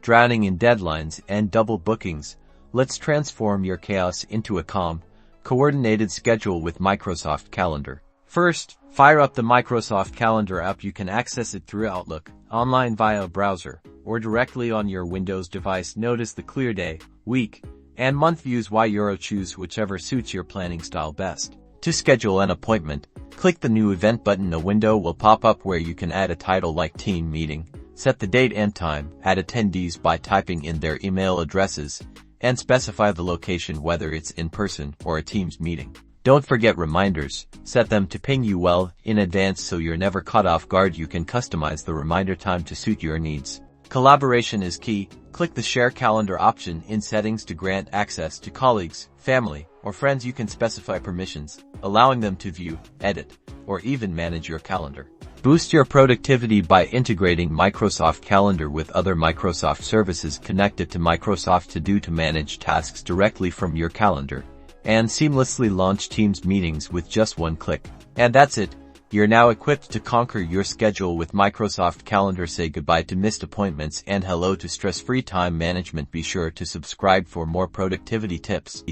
drowning in deadlines and double bookings, let's transform your chaos into a calm, coordinated schedule with Microsoft Calendar. First, fire up the Microsoft Calendar app. You can access it through Outlook, online via a browser, or directly on your Windows device. Notice the clear day, week, and month views. Choose whichever suits your planning style best. To schedule an appointment, click the new event button. A window will pop up where you can add a title like team meeting, set the date and time, add attendees by typing in their email addresses, and specify the location, whether it's in person or a Teams meeting. Don't forget reminders. Set them to ping you well in advance so you're never caught off guard. You can customize the reminder time to suit your needs. Collaboration is key. Click the Share Calendar option in Settings to grant access to colleagues, family, or friends. You can specify permissions, allowing them to view, edit, or even manage your calendar. Boost your productivity by integrating Microsoft Calendar with other Microsoft services. Connect it to Microsoft To Do to manage tasks directly from your calendar, and seamlessly launch Teams meetings with just one click. And that's it. You're now equipped to conquer your schedule with Microsoft Calendar. Say goodbye to missed appointments and hello to stress-free time management. Be sure to subscribe for more productivity tips.